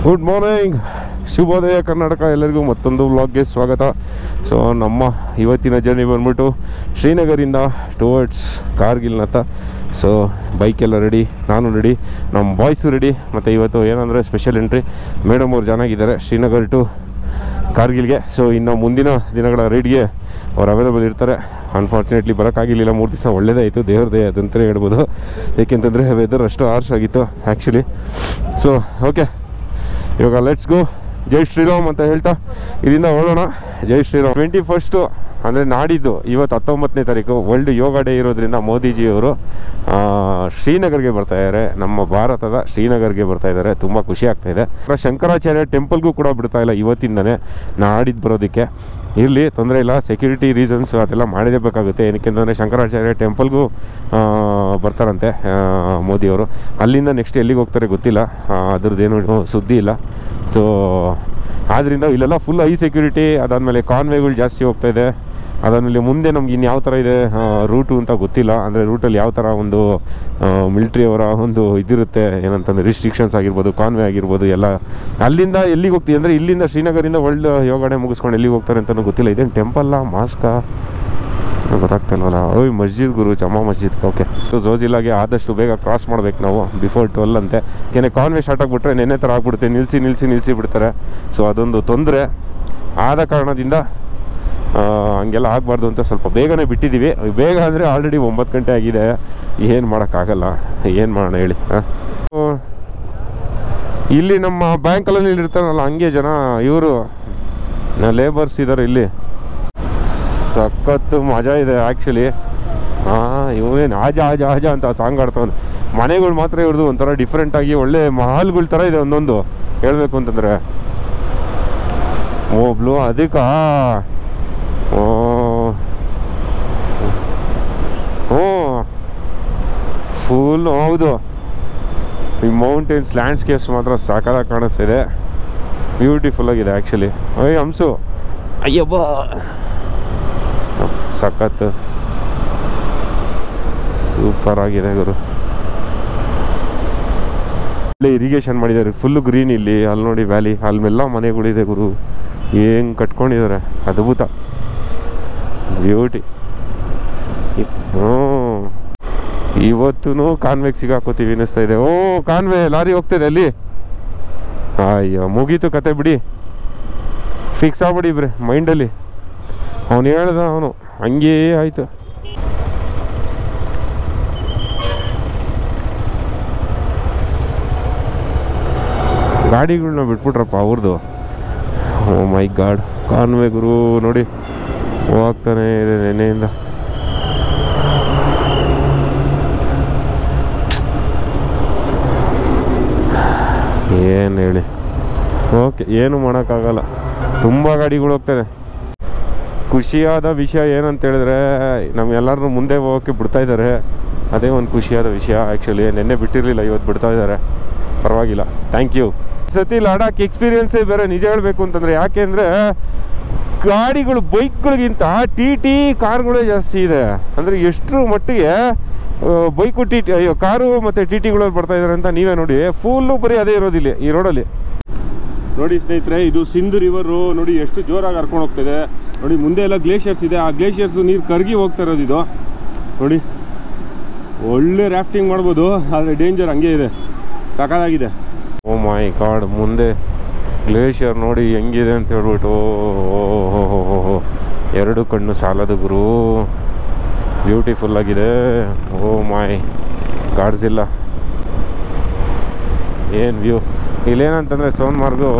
Good morning, ಶುಭೋದಯ ಕರ್ನಾಟಕ. ಎಲ್ಲರಿಗೂ ಮತ್ತೊಂದು ವ್ಲಾಗ್ಗೆ ಸ್ವಾಗತ. ಸೊ ನಮ್ಮ ಇವತ್ತಿನ ಜರ್ನಿ ಬಂದ್ಬಿಟ್ಟು ಶ್ರೀನಗರಿಂದ ಟುವರ್ಡ್ಸ್ ಕಾರ್ಗಿಲ್ನತ್ತ. ಸೊ ಬೈಕೆಲ್ಲ ರೆಡಿ, ನಾನು ರೆಡಿ, ನಮ್ಮ ಬಾಯ್ಸು ರೆಡಿ. ಮತ್ತು ಇವತ್ತು ಏನಂದರೆ ಸ್ಪೆಷಲ್ ಎಂಟ್ರಿ, ಮೇಡಮ್ ಅವ್ರು ಚೆನ್ನಾಗಿದ್ದಾರೆ ಶ್ರೀನಗರ್ ಟು ಕಾರ್ಗಿಲ್ಗೆ. ಸೊ ಇನ್ನು ಮುಂದಿನ ದಿನಗಳ ರೈಡ್ಗೆ ಅವ್ರು ಅವೈಲೇಬಲ್ ಇರ್ತಾರೆ. ಅನ್ಫಾರ್ಚುನೇಟ್ಲಿ ಬರೋಕ್ಕಾಗಿರಲಿಲ್ಲ, 3 ದಿವಸ ಒಳ್ಳೆಯದೇ ಆಯಿತು, ದೇವ್ರದೇ ಅದಂತಲೇ ಹೇಳ್ಬೋದು. ಏಕೆಂತಂದರೆ ವೆದರ್ ಅಷ್ಟು ಹಾರ್ಶ್ ಆಗಿತ್ತು ಆ್ಯಕ್ಚುಲಿ. ಸೊ ಓಕೆ, ಇವಾಗ ಲೆಟ್ಸ್ ಗೋ. ಜೈ ಶ್ರೀರಾಮ್ ಅಂತ ಹೇಳ್ತಾ ಇಲ್ಲಿಂದ ಹೊರಡೋಣ. ಜೈ ಶ್ರೀರಾಮ್. 21 ಅಂದರೆ ನಾಡಿದ್ದು, ಇವತ್ತು 19ನೇ ತಾರೀಕು ವರ್ಲ್ಡ್ ಯೋಗ ಡೇ ಇರೋದ್ರಿಂದ ಮೋದಿಜಿಯವರು ಶ್ರೀನಗರ್ಗೆ ಬರ್ತಾಯಿದ್ದಾರೆ, ನಮ್ಮ ಭಾರತದ ಶ್ರೀನಗರ್ಗೆ ಬರ್ತಾಯಿದ್ದಾರೆ. ತುಂಬ ಖುಷಿ ಆಗ್ತಾಯಿದೆ. ಶಂಕರಾಚಾರ್ಯ ಟೆಂಪಲ್ಗೂ ಕೂಡ ಬಿಡ್ತಾಯಿಲ್ಲ ಇವತ್ತಿಂದನೇ, ನಾಡಿದ್ದು ಬರೋದಕ್ಕೆ. ಇರಲಿ, ತೊಂದರೆ ಇಲ್ಲ, ಸೆಕ್ಯೂರಿಟಿ ರೀಸನ್ಸ್ ಅದೆಲ್ಲ ಮಾಡಲೇಬೇಕಾಗುತ್ತೆ. ಏನಕ್ಕೆಂತಂದರೆ ಶಂಕರಾಚಾರ್ಯ ಟೆಂಪಲ್ಗೂ ಬರ್ತಾರಂತೆ ಮೋದಿಯವರು. ಅಲ್ಲಿಂದ ನೆಕ್ಸ್ಟ್ ಎಲ್ಲಿಗೆ ಹೋಗ್ತಾರೆ ಗೊತ್ತಿಲ್ಲ, ಅದ್ರದ್ದೇನು ಸುದ್ದಿ ಇಲ್ಲ. ಸೊ ಆದ್ದರಿಂದ ಇಲ್ಲೆಲ್ಲ ಫುಲ್ ಹೈ ಸೆಕ್ಯೂರಿಟಿ. ಅದಾದಮೇಲೆ ಕಾನ್ವೇಗಳು ಜಾಸ್ತಿ ಹೋಗ್ತಾಯಿದೆ. ಅದಾದಮೇಲೆ ಮುಂದೆ ನಮ್ಗೆ ಇನ್ನು ಯಾವ ಥರ ಇದೆ ರೂಟು ಅಂತ ಗೊತ್ತಿಲ್ಲ. ಅಂದರೆ ರೂಟಲ್ಲಿ ಯಾವ ಥರ ಒಂದು ಮಿಲಿಟ್ರಿಯವರ ಒಂದು ಇದಿರುತ್ತೆ, ಏನಂತಂದರೆ ರಿಸ್ಟ್ರಿಕ್ಷನ್ಸ್ ಆಗಿರ್ಬೋದು, ಕಾನ್ವೆ ಆಗಿರ್ಬೋದು ಎಲ್ಲ. ಅಲ್ಲಿಂದ ಎಲ್ಲಿಗೆ ಹೋಗ್ತೀವಿ ಅಂದರೆ ಇಲ್ಲಿಂದ ಶ್ರೀನಗರಿಂದ ವರ್ಲ್ಡ್ ಯೋಗ ಡೇ ಮುಗಿಸ್ಕೊಂಡು ಎಲ್ಲಿಗೆ ಹೋಗ್ತಾರೆ ಅಂತಲೂ ಗೊತ್ತಿಲ್ಲ. ಇದೇನು ಟೆಂಪಲ್ಲ, ಮಾಸ್ಕಾ ಗೊತ್ತಾಗ್ತಾ ಇಲ್ವಲ್ಲ. ಓಯ್ ಮಸ್ಜಿದ್ ಗುರು, ಜಮಾ ಮಸ್ಜಿದ್. ಓಕೆ, ಝೋಜಿಲಾಗೆ ಆದಷ್ಟು ಬೇಗ ಕ್ರಾಸ್ ಮಾಡ್ಬೇಕು ನಾವು, ಬಿಫೋರ್ 12 ಅಂತೆ. ಏನೇ ಕಾನ್ವೆ ಸ್ಟಾರ್ಟ್ ಆಗಿಬಿಟ್ರೆ ನೆನ್ನೆ ಥರ ಆಗ್ಬಿಡುತ್ತೆ, ನಿಲ್ಲಿಸಿ ಬಿಡ್ತಾರೆ. ಸೊ ಅದೊಂದು ತೊಂದರೆ ಆದ ಕಾರಣದಿಂದ ಹಂಗೆಲ್ಲ ಆಗಬಾರ್ದು ಅಂತ ಸ್ವಲ್ಪ ಬೇಗನೆ ಬಿಟ್ಟಿದ್ದೀವಿ. ಬೇಗ ಅಂದರೆ ಆಲ್ರೆಡಿ 9 ಗಂಟೆ ಆಗಿದೆ. ಏನು ಮಾಡೋಕ್ಕಾಗಲ್ಲ, ಏನು ಮಾಡೋಣ ಹೇಳಿ. ಇಲ್ಲಿ ನಮ್ಮ ಬ್ಯಾಂಕಲ್ಲಿ ಇರ್ತಾರಲ್ಲ ಹಂಗೆ ಜನ, ಇವರು ಲೇಬರ್ಸ್ ಇದ್ದಾರೆ ಇಲ್ಲಿ. ಸಖತ್ತು ಮಜಾ ಇದೆ ಆ್ಯಕ್ಚುಲಿ. ಇವನೇನು ಆಜ ಅಂತ ಸಾಂಗ್ ಆಡ್ತಾನೆ. ಮನೆಗಳು ಮಾತ್ರ ಇವ್ರದ್ದು ಒಂಥರ ಡಿಫ್ರೆಂಟಾಗಿ ಒಳ್ಳೆ ಮಹಲ್ಗಳ ಥರ ಇದೆ ಒಂದೊಂದು, ಹೇಳಬೇಕು ಅಂತಂದರೆ. ಒಬ್ಳು ಅದಕ್ಕೆ ಫುಲ್ ಹೌದು, ಈ ಮೌಂಟೇನ್ಸ್ ಲ್ಯಾಂಡ್ಸ್ಕೇಪ್ಸ್ ಮಾತ್ರ ಸಾಕಾಗಿ ಕಾಣಿಸ್ತಿದೆ. ಬ್ಯೂಟಿಫುಲ್ ಆಗಿದೆ ಆ್ಯಕ್ಚುಲಿ. ಹಂಸು ಅಯ್ಯಬ್ಬ ಸಖತ್ತು ಸೂಪರ್ ಆಗಿದೆ ಗುರು. ಒಳ್ಳೆ ಇರಿಗೇಷನ್ ಮಾಡಿದ್ದಾರೆ, ಫುಲ್ಲು ಗ್ರೀನ್ ಇಲ್ಲಿ. ಅಲ್ಲಿ ನೋಡಿ ವ್ಯಾಲಿ, ಅಲ್ಲೆಲ್ಲ ಮನೆಗಳಿದೆ ಗುರು, ಹೆಂಗೆ ಕಟ್ಕೊಂಡಿದ್ದಾರೆ, ಅದ್ಭುತ ಬ್ಯೂಟಿ. ಇವತ್ತು ಕಾನ್ವೆಗೆ ಸಿಗಾಕೋತೀವಿ ಅನ್ನಿಸ್ತಾ ಇದೆ. ಕಾನ್ವೆ ಲಾರಿ ಹೋಗ್ತಿದೆ ಅಲ್ಲಿ. ಅಯ್ಯೋ ಮುಗೀತು ಕತೆ ಬಿಡಿ, ಫಿಕ್ಸ್ ಆಗ್ಬಿಡಿ ಇಬ್ರೆ ಮೈಂಡಲ್ಲಿ. ಅವನು ಹೇಳ್ದ, ಅವನು ಹಂಗೇ ಆಯಿತು. ಗಾಡಿಗಳನ್ನ ಬಿಟ್ಬಿಟ್ರಪ್ಪ ಅವ್ರದ್ದು. ಓ ಮೈ ಗಾಡ್, ಕಾನ್ವೆ ಗುರು ನೋಡಿ ಹೋಗ್ತಾನೆ ಇದೆ ನೆನ್ನೆಯಿಂದ. ಏನು ಹೇಳಿ. ಓಕೆ, ಏನು ಮಾಡೋಕ್ಕಾಗಲ್ಲ, ತುಂಬ ಗಾಡಿಗಳು ಹೋಗ್ತದೆ. ಖುಷಿಯಾದ ವಿಷಯ ಏನಂತ ಹೇಳಿದ್ರೆ, ನಮ್ಗೆಲ್ಲರೂ ಮುಂದೆ ಹೋಗೋಕ್ಕೆ ಬಿಡ್ತಾಯಿದ್ದಾರೆ. ಅದೇ ಒಂದು ಖುಷಿಯಾದ ವಿಷಯ ಆ್ಯಕ್ಚುಲಿ. ನೆನ್ನೆ ಬಿಟ್ಟಿರಲಿಲ್ಲ, ಇವತ್ತು ಬಿಡ್ತಾ ಇದ್ದಾರೆ. ಪರವಾಗಿಲ್ಲ, ಥ್ಯಾಂಕ್ ಯು. ಸತಿ ಲಡಾಖ್ ಎಕ್ಸ್ಪೀರಿಯನ್ಸೇ ಬೇರೆ ನಿಜ ಹೇಳಬೇಕು ಅಂತಂದರೆ. ಯಾಕೆ ಅಂದರೆ ಗಾಡಿಗಳು ಬೈಕ್ಗಳಿಗಿಂತ ಟಿ ಕಾರ್ಗಳೇ ಜಾಸ್ತಿ ಇದೆ. ಅಂದರೆ ಎಷ್ಟರ ಮಟ್ಟಿಗೆ ಬೈಕು ಕಾರು ಮತ್ತು ಟಿಗಳು ಬರ್ತಾಯಿದ್ದಾರೆ ಅಂತ ನೀವೇ ನೋಡಿ. ಫುಲ್ಲು ಬರೀ ಅದೇ ಇರೋದಿಲ್ಲ ಈ ರೋಡಲ್ಲಿ. ನೋಡಿ ಸ್ನೇಹಿತರೆ, ಇದು ಸಿಂಧು ರಿವರು ನೋಡಿ ಎಷ್ಟು ಜೋರಾಗಿ ಹರ್ಕೊಂಡು ಹೋಗ್ತಿದೆ. ನೋಡಿ ಮುಂದೆ ಎಲ್ಲ ಗ್ಲೇಷಿಯರ್ಸ್ ಇದೆ, ಆ ಗ್ಲೇಷಿಯರ್ಸು ನೀರು ಕರಗಿ ಹೋಗ್ತಾ ಇರೋದು ಇದು ನೋಡಿ. ಒಳ್ಳೆ ರಾಫ್ಟಿಂಗ್ ಮಾಡ್ಬೋದು, ಆದರೆ ಡೇಂಜರ್ ಹಂಗೆ ಇದೆ, ಸಾಕಾಗಿದೆ. ಓ ಮೈ ಗಾಡ್, ಮುಂದೆ ಗ್ಲೇಷಿಯರ್ ನೋಡಿ ಹೆಂಗಿದೆ ಅಂತ ಹೇಳ್ಬಿಟ್ಟು ಎರಡು ಕಣ್ಣು ಸಾಲದು ಗುರು. ಬ್ಯೂಟಿಫುಲ್ ಆಗಿದೆ. ಓ ಮೈ ಗಾಡ್ಸ್ ಇಲ್ಲ, ಏನು ವ್ಯೂ. ಇಲ್ಲೇನಂತಂದರೆ ಸೋನ್ಮಾರ್ಗು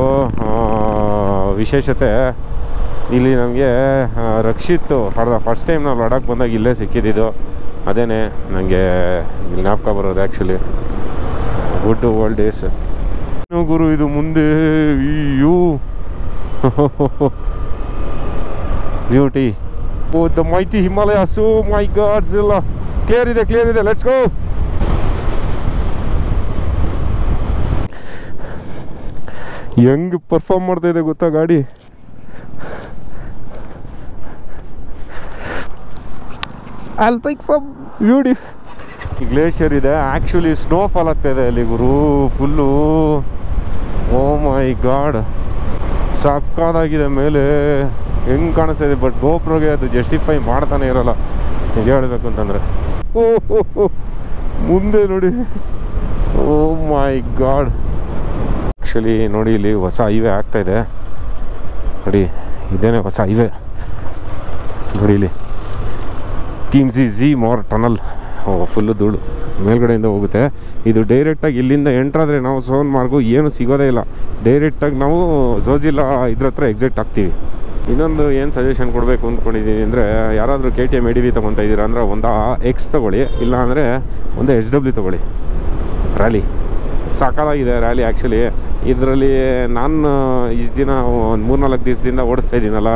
ವಿಶೇಷತೆ, ಇಲ್ಲಿ ನಮಗೆ Rakshit for the first time ನಾವು ಲಡಾಖ್ ಬಂದಾಗ ಇಲ್ಲೇ ಸಿಕ್ಕಿದ್ದು. ಅದೇ ನನಗೆ ಜ್ಞಾಪಕ ಬರೋದು ಆ್ಯಕ್ಚುಲಿ. ಗುಡ್ ಓಲ್ಡ್ ಡೇಸ್ ಗುರು. ಇದು ಮುಂದೆ you beauty. Oh the mighty Himalayas. Oh my gods ಎಲ್ಲ ಕ್ಲಿಯರ್ ಇದೆ. Let's go. ಹೆಂಗ್ ಪರ್ಫಾರ್ಮ್ ಮಾಡ್ತಾ ಇದೆ ಗೊತ್ತಾ ಗಾಡಿ. I'll take some beauty. Glacier ಇದೆ ಆ್ಯಕ್ಚುಲಿ. ಸ್ನೋಫಾಲ್ ಆಗ್ತಾ ಇದೆ ಅಲ್ಲಿ ಗುರು ಫುಲ್ಲು. ಓ ಮೈ ಗಾಡ್, ಸಕ್ಕದಾಗಿದೆ. ಮೇಲೆ ಹೆಂಗೆ ಕಾಣಿಸ್ತಾ ಇದೆ, ಬಟ್ ಗೋಪ್ರೋಗೆ ಅದು ಜಸ್ಟಿಫೈ ಮಾಡ್ತಾನೆ ಇರೋಲ್ಲ ನಿಜ ಹೇಳಬೇಕು ಅಂತಂದರೆ. ಓಹೋ ಮುಂದೆ ನೋಡಿ, ಓ ಮೈ ಗಾಡ್. ಆ್ಯಕ್ಚುಲಿ ನೋಡಿ ಇಲ್ಲಿ ಹೊಸ ಹೈವೇ ಆಗ್ತಾಯಿದೆ ನೋಡಿ, ಇದೇನೇ ಹೊಸ ಹೈವೇ ನೋಡಿ. ಇಲ್ಲಿ TMZ ಮೋರ್ ಟನಲ್, ಫುಲ್ಲು ಧೂಳು ಮೇಲ್ಗಡೆಯಿಂದ ಹೋಗುತ್ತೆ. ಇದು ಡೈರೆಕ್ಟಾಗಿ ಇಲ್ಲಿಂದ ಎಂಟ್ರಾದರೆ ನಾವು ಸೋನ್ಮಾರ್ಗು ಏನು ಸಿಗೋದೇ ಇಲ್ಲ. ಡೈರೆಕ್ಟಾಗಿ ನಾವು ಝೋಜಿಲಾ ಇದ್ರ ಹತ್ರ ಎಕ್ಸಿಟ್ ಆಗ್ತೀವಿ. ಇನ್ನೊಂದು ಏನು ಸಜೆಷನ್ ಕೊಡಬೇಕು ಅಂದ್ಕೊಂಡಿದ್ದೀನಿ ಅಂದರೆ, ಯಾರಾದರೂ KTM ADV ತೊಗೊತಾ ಇದ್ದೀರಾ ಅಂದರೆ ಒಂದು X ತೊಗೊಳ್ಳಿ, ಇಲ್ಲ ಅಂದರೆ ಒಂದು SW ತೊಗೊಳ್ಳಿ. ರ್ಯಾಲಿ ಸಾಕಾಗಿದೆ ರ್ಯಾಲಿ. ಆ್ಯಕ್ಚುಲಿ ಇದರಲ್ಲಿ ನಾನು ಇಷ್ಟು ದಿನ ಒಂದು 3-4 ದಿವಸದಿಂದ ಓಡಿಸ್ತಾ ಇದ್ದೀನಲ್ಲ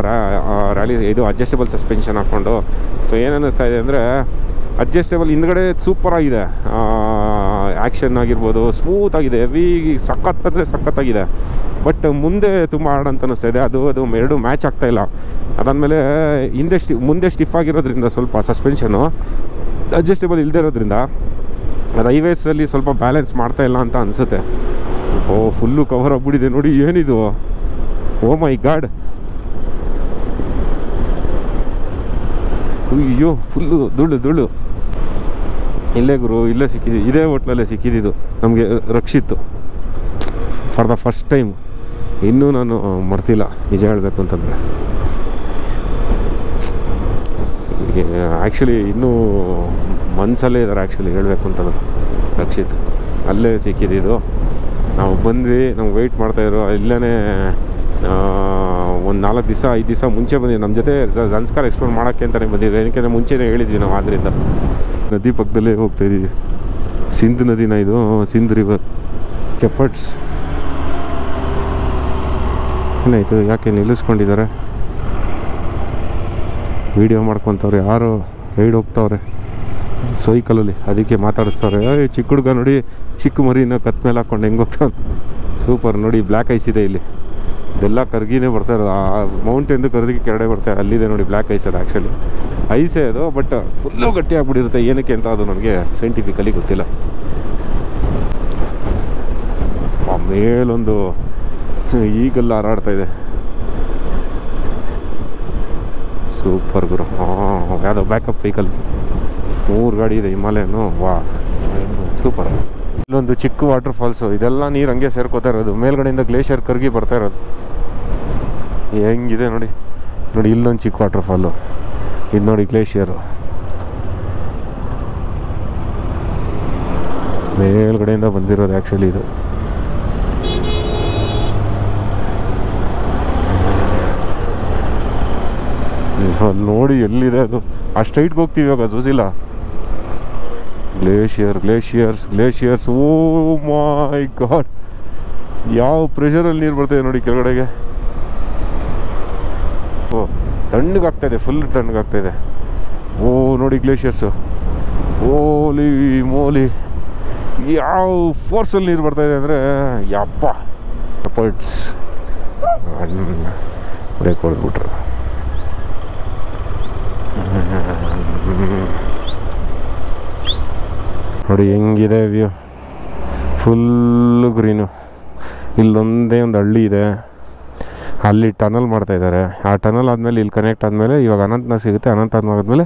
ರ್ಯಾಲಿ, ಇದು ಅಡ್ಜಸ್ಟಬಲ್ ಸಸ್ಪೆನ್ಷನ್ ಹಾಕ್ಕೊಂಡು. ಸೊ ಏನು ಅನ್ನಿಸ್ತಾ ಇದೆ ಅಂದರೆ, ಅಡ್ಜಸ್ಟೇಬಲ್ ಹಿಂದ್ಗಡೆ ಸೂಪರಾಗಿದೆ, ಆ್ಯಕ್ಷನ್ ಆಗಿರ್ಬೋದು ಸ್ಮೂತಾಗಿದೆ, ಹೆವಿ ಸಖತ್ ಅಂದರೆ ಸಖತ್ತಾಗಿದೆ. ಬಟ್ ಮುಂದೆ ತುಂಬ ಹಾರ್ಡ್ ಅಂತ ಅನ್ನಿಸ್ತಾ ಇದೆ. ಅದು ಎರಡು ಮ್ಯಾಚ್ ಆಗ್ತಾಯಿಲ್ಲ. ಅದಾದಮೇಲೆ ಮುಂದೆ ಸ್ಟಿಫ್ ಆಗಿರೋದ್ರಿಂದ ಸ್ವಲ್ಪ ಸಸ್ಪೆನ್ಷನು ಅಡ್ಜಸ್ಟೇಬಲ್ ಇಲ್ಲದೆ ಇರೋದ್ರಿಂದ ಅದು ಹೈವೇಸಲ್ಲಿ ಸ್ವಲ್ಪ ಬ್ಯಾಲೆನ್ಸ್ ಮಾಡ್ತಾಯಿಲ್ಲ ಅಂತ ಅನಿಸುತ್ತೆ. ಓ ಫುಲ್ಲು ಕವರ್ ಆಗಿಬಿಟ್ಟಿದೆ ನೋಡಿ, ಏನಿದು, ಓ ಮೈ ಗಾಡ್. ಅಯ್ಯೋ ಫುಲ್ಲು ಧೂಳು. ಇಲ್ಲೇ ಗುರು, ಇಲ್ಲೇ ಸಿಕ್ಕಿದ್ದು, ಇದೇ ಹೋಟ್ಲಲ್ಲೇ ಸಿಕ್ಕಿದ್ದು ನಮಗೆ ರಕ್ಷಿತ್ತು ಫಾರ್ ದ ಫಸ್ಟ್ ಟೈಮ್. ಇನ್ನೂ ನಾನು ಮರ್ತಿಲ್ಲ ನಿಜ ಹೇಳಬೇಕು ಅಂತಂದರೆ. ಆ್ಯಕ್ಚುಲಿ ಇನ್ನೂ ಮನಸ್ಸಲ್ಲೇ ಇದ್ದಾರೆ ಆ್ಯಕ್ಚುಲಿ ಹೇಳಬೇಕು ಅಂತಂದ್ರೆ. ರಕ್ಷಿತ್ ಅಲ್ಲೇ ಸಿಕ್ಕಿದ್ದು. ನಾವು ಬಂದ್ವಿ, ನಮ್ಗೆ ವೆಯ್ಟ್ ಮಾಡ್ತಾಯಿದ್ರು ಇಲ್ಲೇ. ಒಂದು 4 ದಿವಸ 5 ದಿವಸ ಮುಂಚೆ ಬಂದಿದ್ದು ನಮ್ಮ ಜೊತೆ ಸಂಸ್ಕಾರ ಎಕ್ಸ್ಪ್ಲೋರ್ ಮಾಡೋಕ್ಕೆ ಅಂತಲೇ ಬಂದಿದ್ದು. ಏನಕ್ಕೆ ಮುಂಚೆನೇ ಹೇಳಿದ್ವಿ ನಾವು. ಆದ್ದರಿಂದ ನದಿ ಪಕ್ಕದಲ್ಲೇ ಹೋಗ್ತಾಯಿದ್ದೀವಿ. ಸಿಂಧ್ ನದಿನ ಇದು, ಸಿಂಧ್ ರಿವರ್. ಕೆಪಟ್ಸ್ ಏನಾಯಿತು, ಯಾಕೆ ನಿಲ್ಲಿಸ್ಕೊಂಡಿದ್ದಾರೆ? ವೀಡಿಯೋ ಮಾಡ್ಕೊತವ್ರೆ, ಯಾರು ರೈಡ್ ಹೋಗ್ತಾವ್ರೆ ಸೈಕಲಲ್ಲಿ, ಅದಕ್ಕೆ ಮಾತಾಡಿಸ್ತವ್ರೆ. ಚಿಕ್ಕ ಹುಡುಗ ನೋಡಿ, ಚಿಕ್ಕ ಮರಿನ ಕತ್ ಮೇಲೆ ಹಾಕ್ಕೊಂಡು ಹೆಂಗೆ ಹೋಗ್ತಾವೆ. ಸೂಪರ್ ನೋಡಿ, ಬ್ಲ್ಯಾಕ್ ಐಸ್ ಇದೆ ಇಲ್ಲಿ. ಇದೆಲ್ಲ ಕರ್ಗಿನೇ ಬರ್ತಾ ಇರೋದು. ಆ ಮೌಂಟೇನ್ದು ಕರ್ಗಿ ಕೆರಡೆ ಬರ್ತಾರೆ, ಅಲ್ಲಿದೆ ನೋಡಿ ಬ್ಲ್ಯಾಕ್ ಐಸ್. ಅದು ಆ್ಯಕ್ಚುಲಿ ಐಸೇ ಅದು, ಬಟ್ ಫುಲ್ಲು ಗಟ್ಟಿ ಆಗ್ಬಿಟ್ಟಿರುತ್ತೆ. ಏನಕ್ಕೆ ಅಂತ ಅದು ನನಗೆ ಸೈಂಟಿಫಿಕಲಿ ಗೊತ್ತಿಲ್ಲ. ಮೇಲೊಂದು ಈಗಲ್ಲ ಹಾರಾಡ್ತಾ ಇದೆ. ಸೂಪರ್ ಗುರು. ಯಾವುದೋ ಬ್ಯಾಕಪ್ ವೆಹಿಕಲ್, 3 ಗಾಡಿ ಇದೆ, ಹಿಮಾಲಯನು. ವಾ ಸೂಪರ್. ಇಲ್ಲೊಂದು ಚಿಕ್ಕ ವಾಟರ್ ಫಾಲ್ಸು, ಇದೆಲ್ಲ ನೀರು ಹಂಗೆ ಸೇರ್ಕೋತಾ ಇರೋದು. ಮೇಲ್ಗಡೆಯಿಂದ ಗ್ಲೇಷಿಯರ್ ಕರ್ಗಿ ಬರ್ತಾ ಇರೋದು. ಹೆಂಗಿದೆ ನೋಡಿ. ಇಲ್ಲೊಂದು ಚಿಕ್ಕ ವಾಟರ್ ಫಾಲು, ಇದು ನೋಡಿ ಗ್ಲೇಷಿಯರು. ಮೇಲ್ಗಡೆಯಿಂದ ಬಂದಿರೋದು ಆ್ಯಕ್ಚುಲಿ ಇದು. ಅಲ್ಲಿ ನೋಡಿ ಎಲ್ಲಿದೆ ಅದು. ಆ ಸ್ಟ್ರೈಟ್ಗೆ ಹೋಗ್ತೀವಿ ಇವಾಗ ಝೋಜಿಲಾ. ಗ್ಲೇಷಿಯರ್ಸ್. ಓ ಮೈ ಗಾಡ್, ಯಾವ ಪ್ರೆಷರಲ್ಲಿ ನೀರು ಬರ್ತಾಯಿದೆ ನೋಡಿ ಕೆಳಗಡೆಗೆ. ಓ ತಣ್ಣಗಾಗ್ತಾಯಿದೆ, ಫುಲ್ ತಣ್ಣಗಾಗ್ತಾಯಿದೆ. ಓ ನೋಡಿ ಗ್ಲೇಷಿಯರ್ಸು. ಓಲಿ ಮೋಲಿ, ಯಾವ ಫೋರ್ಸಲ್ಲಿ ನೀರು ಬರ್ತಾಯಿದೆ ಅಂದರೆ ಯಪ್ಪ. ಎಫರ್ಟ್ಸ್ ಬ್ರೇಕ್ ಹೊಡೆದ್ಬಿಟ್ರು. ನೋಡಿ ಹೆಂಗಿದೆ ವ್ಯೂ, ಫುಲ್ಲು ಗ್ರೀನು. ಇಲ್ಲೊಂದೇ ಒಂದು ಹಳ್ಳಿ ಇದೆ, ಅಲ್ಲಿ ಟನಲ್ ಮಾಡ್ತಾಯಿದ್ದಾರೆ. ಆ ಟನಲ್ ಆದಮೇಲೆ ಇಲ್ಲಿ ಕನೆಕ್ಟ್ ಆದಮೇಲೆ ಇವಾಗ ಅನಂತನಾಗ್ ಸಿಗುತ್ತೆ. ಅನಂತನಾಗ್ ಆದಮೇಲೆ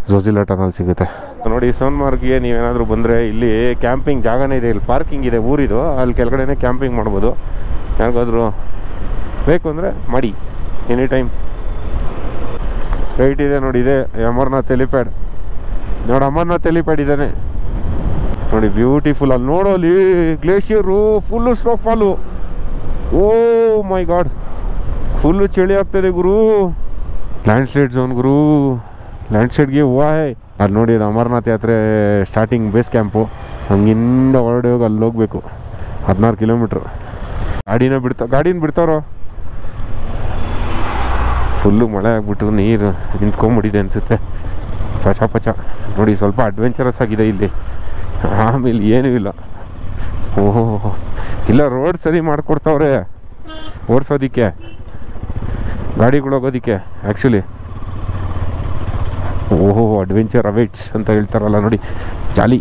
ಝೋಜಿಲಾ ಟನಲ್ ಸಿಗುತ್ತೆ. ನೋಡಿ ಸೋನ್ಮಾರ್ಗ್ಗೆ ನೀವೇನಾದರೂ ಬಂದರೆ ಇಲ್ಲಿ ಕ್ಯಾಂಪಿಂಗ್ ಜಾಗನೇ ಇದೆ, ಇಲ್ಲಿ ಪಾರ್ಕಿಂಗ್ ಇದೆ ಊರಿದು. ಅಲ್ಲಿ ಕೆಳಗಡೆನೇ ಕ್ಯಾಂಪಿಂಗ್ ಮಾಡ್ಬೋದು. ಯಾರಿಗಾದ್ರೂ ಬೇಕು ಅಂದರೆ ಮಾಡಿ, ಎನಿ ಟೈಮ್. ರೈಟ್ ಇದೆ ನೋಡಿ, ಇದೆ ಅಮರ್ನಾಥ್ ಹೆಲಿಪ್ಯಾಡ್. ನೋಡಿ ಅಮರ್ನಾಥ್ ಹೆಲಿಪ್ಯಾಡ್ ಇದ್ದಾನೆ ನೋಡಿ, ಬ್ಯೂಟಿಫುಲ್. ಅಲ್ಲಿ ನೋಡೋಲಿ ಗ್ಲೇಷಿಯರು, ಫುಲ್ಲು ಸ್ನೋಫಾಲು. ಓ ಮೈ ಗಾಡ್, ಫುಲ್ಲು ಚಳಿ ಆಗ್ತಾಯಿದೆ ಗುರು. ಲ್ಯಾಂಡ್ ಸ್ಲೈಡ್ ಝೋನ್ ಗುರು, ಲ್ಯಾಂಡ್ ಸ್ಲೈಡ್ಗೆ ವಾಯ್. ಅಲ್ಲಿ ನೋಡಿ, ಅದು ಅಮರನಾಥ್ ಯಾತ್ರೆ ಸ್ಟಾರ್ಟಿಂಗ್ ಬೇಸ್ ಕ್ಯಾಂಪು. ಹಂಗಿಂದ ಹೊರಡೆ ಹೋಗಿ ಅಲ್ಲಿ ಹೋಗ್ಬೇಕು, 16 ಕಿಲೋಮೀಟ್ರು. ಗಾಡಿನ ಬಿಡ್ತಾರೋ. ಫುಲ್ಲು ಮಳೆ ಆಗಿಬಿಟ್ಟು ನೀರು ನಿಂತ್ಕೊಂಡ್ಬಿಟ್ಟಿದೆ ಅನಿಸುತ್ತೆ. ಪಚ ನೋಡಿ, ಸ್ವಲ್ಪ ಅಡ್ವೆಂಚರಸ್ ಆಗಿದೆ ಇಲ್ಲಿ. ಆಮೇಲೆ ಏನೂ ಇಲ್ಲ. ಓಹೋ ಇಲ್ಲ, ರೋಡ್ ಸರಿ ಮಾಡಿಕೊಡ್ತಾವ್ರೆ ಓಡಿಸೋದಕ್ಕೆ, ಗಾಡಿಗಳು ಹೋಗೋದಕ್ಕೆ ಆ್ಯಕ್ಚುಲಿ. ಓಹೋ ಅಡ್ವೆಂಚರ್ ಅವೈಟ್ಸ್ ಅಂತ ಹೇಳ್ತಾರಲ್ಲ ನೋಡಿ, ಜಾಲಿ.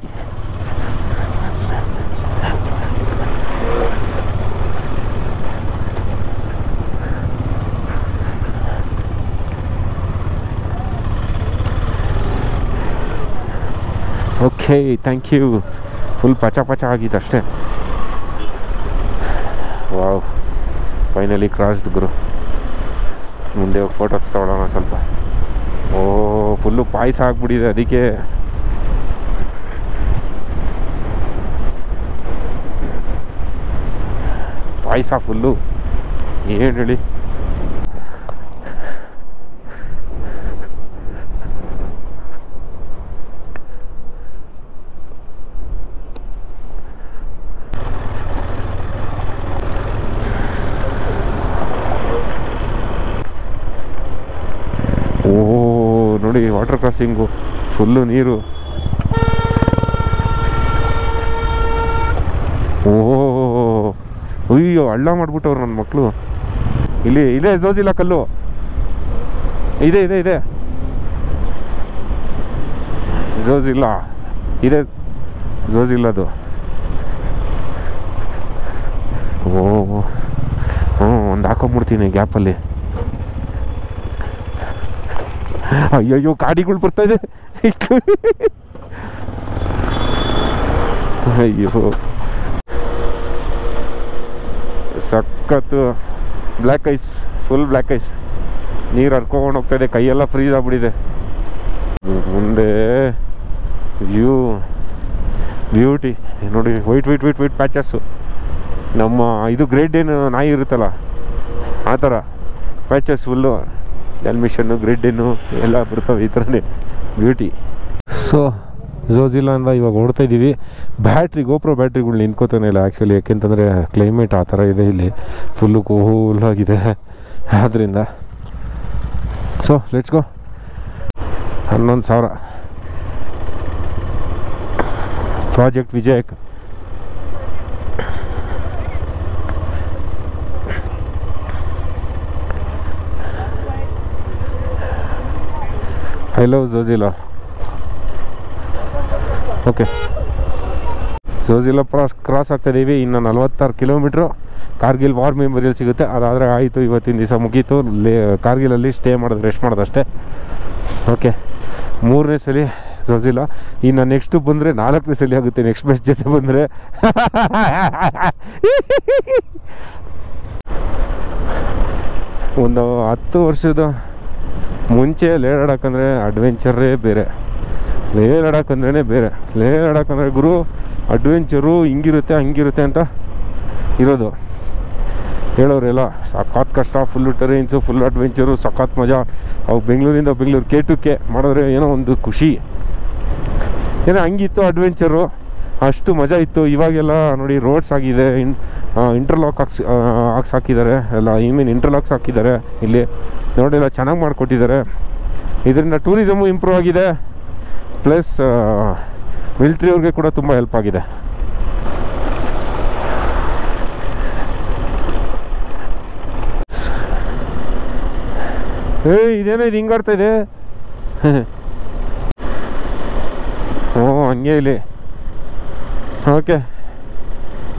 Okay thank you. ಫುಲ್ ಪಚ ಪಚ ಆಗಿತ್ತು ಅಷ್ಟೇ. ವಾವ್, ಫೈನಲಿ ಕ್ರಾಸ್ಡ್ ಗುರು. ಮುಂದೆ ಹೋಗಿ ಫೋಟೋಸ್ ತಗೊಳ್ಳೋಣ ಸ್ವಲ್ಪ. ಓ ಫುಲ್ಲು ಪಾಯಸ ಆಗ್ಬಿಟ್ಟಿದೆ, ಅದಕ್ಕೆ ಪಾಯಸ ಫುಲ್ಲು. ಏನು ಹೇಳಿ, ನೋಡಿ ವಾಟರ್ ಕ್ರಾಸಿಂಗು ಫುಲ್ಲು ನೀರು. ಅಯ್ಯೋ ಹಳ್ಳ ಮಾಡ್ಬಿಟ್ಟವ್ರು ನನ್ನ ಮಕ್ಕಳು. ಇಲ್ಲಿ ಇದೆ ಜೋಜಿಲ್ಲ ಕಲ್ಲು, ಇದೆ ಇದೆ ಇದೆ ಜೋಜಿಲ್ಲ, ಇದೆ ಜೋಜಿಲ್ಲದು. ಒಂದು ಹಾಕೊಂಬಿಡ್ತೀನಿ ಗ್ಯಾಪಲ್ಲಿ. ಅಯ್ಯಯ್ಯೋ ಗಾಡಿಗಳು ಬರ್ತಾ ಇದೆ. ಅಯ್ಯೋ ಸಖತ್ತು black ice, full black ice. ನೀರು ಹರ್ಕೊಂಡು ಹೋಗ್ತಾ ಇದೆ, ಕೈಯೆಲ್ಲ ಫ್ರೀಸ್ ಆಗ್ಬಿಟ್ಟಿದೆ. ಮುಂದೆ ವ್ಯೂ ಬ್ಯೂಟಿ ನೋಡಿ, white white white white patches. ನಮ್ಮ ಇದು ಗ್ರೇಟ್ ಏನು ನಾಯಿ ಇರುತ್ತಲ್ಲ ಆ ಥರ ಪ್ಯಾಚಸ್ ಫುಲ್ಲು. ಮಿಷನ್ನು ಗ್ರಿಡ್ಡಿನ್ನು ಎಲ್ಲ ಬರ್ತವೆ ಈ ಥರನೇ ಬ್ಯೂಟಿ. ಸೊ ಝೋಜಿಲಾಂದ ಇವಾಗ ಓಡ್ತಾ ಇದ್ದೀವಿ. ಬ್ಯಾಟ್ರಿ ಗೋಪ್ರೋ ಬ್ಯಾಟ್ರಿಗಳು ನಿಂತ್ಕೋತಾನೆ ಇಲ್ಲ ಆ್ಯಕ್ಚುಲಿ, ಯಾಕೆಂತಂದರೆ ಕ್ಲೈಮೇಟ್ ಆ ಥರ ಇದೆ ಇಲ್ಲಿ, ಫುಲ್ಲು ಕೂಲಾಗಿದೆ ಆದ್ದರಿಂದ. So let's go. 11,000 project Vijayak. I love Zojila. Okay, Zojila cross ಆಗ್ತಾಯಿದ್ದೀವಿ. ಇನ್ನು 46 ಕಿಲೋಮೀಟ್ರು ಕಾರ್ಗಿಲ್ ವಾರ್ ಮೆಮೋರಿಯಲ್ ಸಿಗುತ್ತೆ. ಅದಾದರೆ ಆಯಿತು, ಇವತ್ತಿನ ದಿವಸ ಮುಗೀತು. ಕಾರ್ಗಿಲಲ್ಲಿ ಸ್ಟೇ ಮಾಡೋದು, ರೆಸ್ಟ್ ಮಾಡೋದಷ್ಟೇ. ಓಕೆ, 3ನೇ ಸಲ ಝೋಜಿಲಾ. ಇನ್ನು ನೆಕ್ಸ್ಟು ಬಂದರೆ 4ನೇ ಸಲ ಆಗುತ್ತೆ, ನೆಕ್ಸ್ಟ್ ಬೆಸ್ಟ್ ಜೊತೆ ಬಂದರೆ. ಒಂದು 10 ವರ್ಷದ ಮುಂಚೆ ಲೇ ಲಡಾಖ್ ಅಂದರೆ ಅಡ್ವೆಂಚರೇ ಬೇರೆ. ಲೇ ಲಡಾಖ್ ಅಂದ್ರೇ ಬೇರೆ. ಲೇ ಲಡಾಖ್ ಅಂದರೆ ಗುರು ಅಡ್ವೆಂಚರು ಹಿಂಗಿರುತ್ತೆ ಹಂಗಿರುತ್ತೆ ಅಂತ ಇರೋದು ಹೇಳೋರೆಲ್ಲ. ಸಖತ್ ಕಷ್ಟ, ಫುಲ್ಲು ಟೆರೈನ್ಸು, ಫುಲ್ ಅಡ್ವೆಂಚರು, ಸಖತ್ ಮಜಾ. ಅವು ಬೆಂಗಳೂರಿಂದ ಬೆಂಗಳೂರು K2K ಮಾಡಿದ್ರೆ ಏನೋ ಒಂದು ಖುಷಿ. ಏನೋ ಹಂಗಿತ್ತು ಅಡ್ವೆಂಚರು, ಅಷ್ಟು ಮಜಾ ಇತ್ತು. ಇವಾಗೆಲ್ಲ ನೋಡಿ ರೋಡ್ಸ್ ಆಗಿದೆ, ಇಂಟರ್ಲಾಕ್ ಹಾಕಿದ್ದಾರೆ ಎಲ್ಲ. ಇಂಟರ್ಲಾಕ್ಸ್ ಹಾಕಿದ್ದಾರೆ ಇಲ್ಲಿ ನೋಡಿ, ಎಲ್ಲ ಚೆನ್ನಾಗಿ ಮಾಡಿಕೊಟ್ಟಿದ್ದಾರೆ. ಇದರಿಂದ ಟೂರಿಸಮು ಇಂಪ್ರೂವ್ ಆಗಿದೆ, ಪ್ಲಸ್ ಮಿಲ್ಟ್ರಿ ಅವ್ರಿಗೆ ಕೂಡ ತುಂಬ ಹೆಲ್ಪ್ ಆಗಿದೆ. ಇದೇನೋ ಇದು ಹಿಂಗಾಡ್ತಾ ಇದೆ. ಹಂಗೆ ಇಲ್ಲಿ. Okay,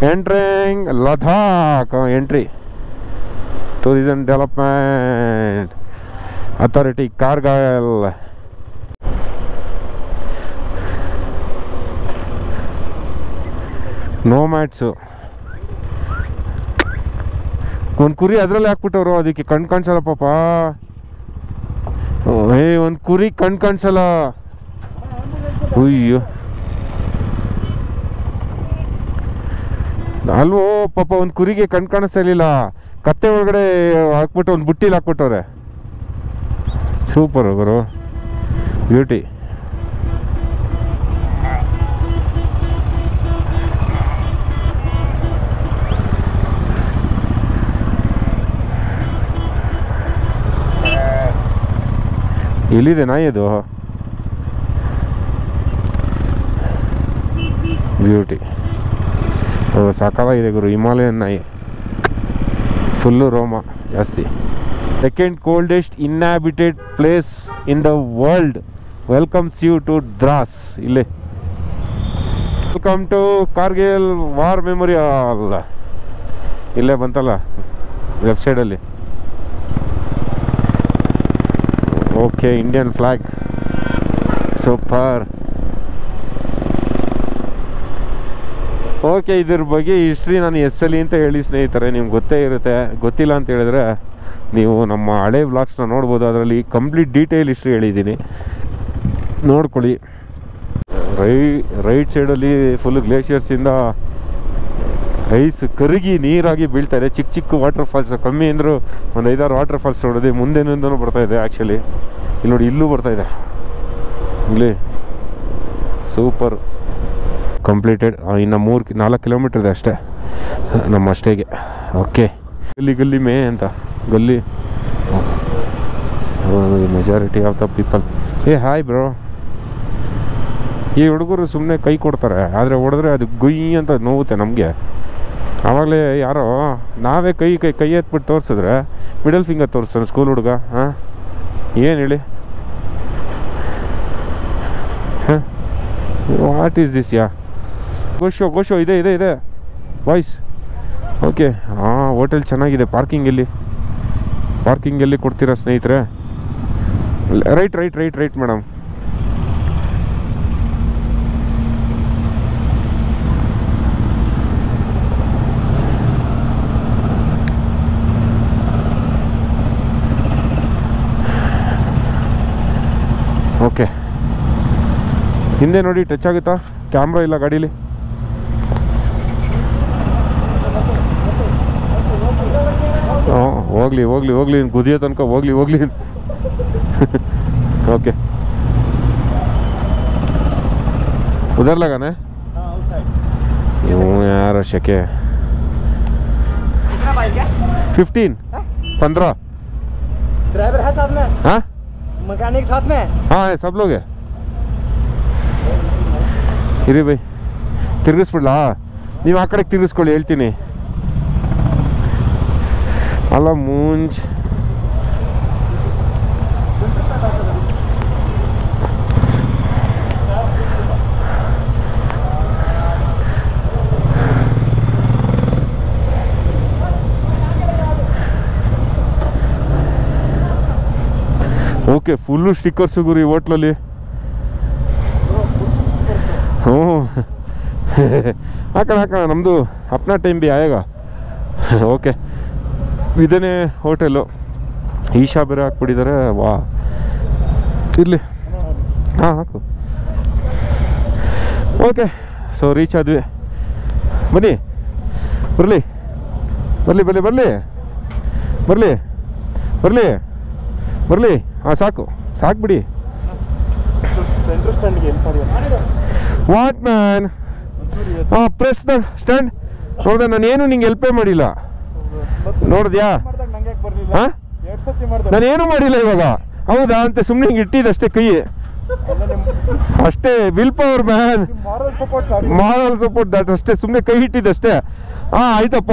entering Ladakh. Entry tourism development authority Kargil. Nomads. ಒಂದು ಕುರಿ ಅದರಲ್ಲಿ ಹಾಕ್ಬಿಟ್ಟವ್ರು, ಅದಕ್ಕೆ ಕಣ್ ಕಾಣಿಸಲ್ಲ ಪಾಪ. ಒಂದು ಕುರಿ ಕಣ್ ಕಾಣಿಸಲ್ಲ. ಅಯ್ಯೋ ಅಲ್ವೋ ಪಾಪ, ಒಂದು ಕುರಿಗೆ ಕಣ್ ಕಾಣಿಸ್ತಾ ಇರಲಿಲ್ಲ. ಕತ್ತೆ ಒಳಗಡೆ ಹಾಕ್ಬಿಟ್ಟು ಒಂದು ಬುಟ್ಟಿಲಿ ಹಾಕ್ಬಿಟ್ಟವ್ರೆ. ಸೂಪರ್ ಗುರು, ಬ್ಯೂಟಿ. ಎಲ್ಲಿದೆ ನಾಯಿ ಅದು? ಬ್ಯೂಟಿ. ಸಾಕಾಗಿದೆ ಗುರು, ಹಿಮಾಲಯನ್ ನಾಯಿ. ಫುಲ್ಲು ರೋಮ ಜಾಸ್ತಿ. Second coldest inhabited place in the world welcomes you to Dras. ಇಲ್ಲೇ welcome to Kargil war memorial. ಇಲ್ಲೇ ಬಂತಲ್ಲ ಲೆಫ್ಟ್ ಸೈಡಲ್ಲಿ. Okay, Indian flag. Super. Okay, ಇದ್ರ ಬಗ್ಗೆ ಹಿಸ್ಟ್ರಿ ನಾನು ಎಸ್ಸಲ್ಲಿ ಅಂತ ಹೇಳಿ ಸ್ನೇಹಿತರೆ, ನಿಮ್ಗೆ ಗೊತ್ತೇ ಇರುತ್ತೆ. ಗೊತ್ತಿಲ್ಲ ಅಂತ ಹೇಳಿದ್ರೆ ನೀವು ನಮ್ಮ ಹಳೆ ವ್ಲಾಗ್ಸ್ನ ನೋಡ್ಬೋದು, ಅದರಲ್ಲಿ ಕಂಪ್ಲೀಟ್ ಡೀಟೇಲ್ ಹಿಸ್ಟ್ರಿ ಹೇಳಿದ್ದೀನಿ, ನೋಡ್ಕೊಳ್ಳಿ. ರೈಟ್ ಸೈಡಲ್ಲಿ ಫುಲ್ ಗ್ಲೇಷಿಯರ್ಸಿಂದ ಐಸ್ ಕರಗಿ ನೀರಾಗಿ ಬೀಳ್ತಾ ಇದೆ. ಚಿಕ್ಕ ಚಿಕ್ಕ ವಾಟರ್ ಫಾಲ್ಸ್, ಕಮ್ಮಿ ಅಂದರೂ ಒಂದು 5-6 ವಾಟರ್ ಫಾಲ್ಸ್ ನೋಡಿದೆ. ಮುಂದೆನಿಂದನೂ ಬರ್ತಾಯಿದೆ. ಆ್ಯಕ್ಚುಲಿ ಇಲ್ಲಿ ನೋಡಿ, ಇಲ್ಲೂ ಬರ್ತಾಯಿದೆ. ಇಲ್ಲಿ ಸೂಪರ್ ಕಂಪ್ಲೀಟೆಡ್. ಇನ್ನು 3-4 ಕಿಲೋಮೀಟರ್ ಇದೆ ಅಷ್ಟೇ ನಮ್ಮ ಅಷ್ಟೇಗೆ. ಓಕೆ, ಗಲ್ಲಿ ಮೇ ಅಂತ ಗಲ್ಲಿ majority of the people. Hi bro. ಈ ಹುಡುಗರು ಸುಮ್ಮನೆ ಕೈ ಕೊಡ್ತಾರೆ, ಆದರೆ ಹೊಡೆದ್ರೆ ಅದು ಗುಯ್ ಅಂತ ನೋವುತ್ತೆ ನಮಗೆ. ಆವಾಗಲೇ ಯಾರೋ ನಾವೇ ಕೈ ಎತ್ಬಿಟ್ಟು ತೋರಿಸಿದ್ರೆ ಮಿಡಲ್ ಫಿಂಗರ್ ತೋರಿಸ್ತಾರೆ ಸ್ಕೂಲ್ ಹುಡುಗ. ಹಾಂ, ಏನು ಹೇಳಿ, ವಾಟ್ ಈಸ್ ದಿಸ್? ಯಾ ಗೋಶೋ ಇದೆ ಬಾಯ್ಸ್. ಓಕೆ, ಹಾಂ, ಹೋಟೆಲ್ ಚೆನ್ನಾಗಿದೆ. ಪಾರ್ಕಿಂಗಲ್ಲಿ ಕೊಡ್ತೀರಾ ಸ್ನೇಹಿತರೆ? Right madam. ಓಕೆ, ಹಿಂದೆ ನೋಡಿ, ಟಚ್ ಆಗುತ್ತಾ? ಕ್ಯಾಮ್ರಾ ಇಲ್ಲ ಗಾಡೀಲಿ. ಹಾಂ, ಹೋಗ್ಲಿ ಗುದಿಯೋ ತನಕ ಹೋಗ್ಲಿ. ಓಕೆ, उधर लगाना है? यूँ यार शके 15 ड्राइवर है साथ में? हाँ, मैकेनिक साथ में? हाँ है, सब लोग है. ಇರಿ ಬೈ, ತಿರುಗಿಸ್ಬಿಡ್ಲಾ? ನೀವು ಆ ಕಡೆಗೆ ತಿರುಗಿಸ್ಕೊಳ್ಳಿ, ಹೇಳ್ತೀನಿ. ಅಲ್ಲ ಮುಂಚ್ ಓಕೆ, ಫುಲ್ಲು ಸ್ಟಿಕ್ಕರ್ಸು ಗುರಿ ಹೋಟ್ಲಲ್ಲಿ. ಹ್ಞೂ, ಹಾಕೋಣ ನಮ್ಮದು ಅಪ್ನಾ ಟೈಮ್ ಬಿ ಆಯೇಗ. ಓಕೆ, ಇದೇ ಹೋಟೆಲು. ಈಶಾ ಬೇರೆ ಹಾಕ್ಬಿಟ್ಟಿದ್ದಾರೆ. ವಾ, ಇರಲಿ. ಹಾಂ, ಹಾಕು. ಓಕೆ, ಸೊ ರೀಚ್ ಆದ್ವಿ. ಬರಲಿ. ಹಾಂ, ಸಾಕು ಬಿಡಿ. What man? ಹಾಂ, ಪ್ರೆಸ್ ದ ಸ್ಟ್ಯಾಂಡ್. ನೋಡ್ದೆ, ನಾನೇನು ನಿಂಗೆ ಹೆಲ್ಪೇ ಮಾಡಿಲ್ಲ, ನೋಡಿದ್ಯಾ? ಹಾಂ, ನಾನೇನು ಮಾಡಿಲ್ಲ ಇವಾಗ. ಹೌದಾ ಅಂತ ಸುಮ್ಮನೆ ಹಿಂಗೆ ಇಟ್ಟಿದ್ದಷ್ಟೇ ಕೈ ಅಷ್ಟೇ. Will power man, moral support that ಅಷ್ಟೇ, ಸುಮ್ಮನೆ ಕೈ ಇಟ್ಟಿದ್ದಷ್ಟೇ. ಹಾಂ, ಆಯ್ತಪ್ಪ.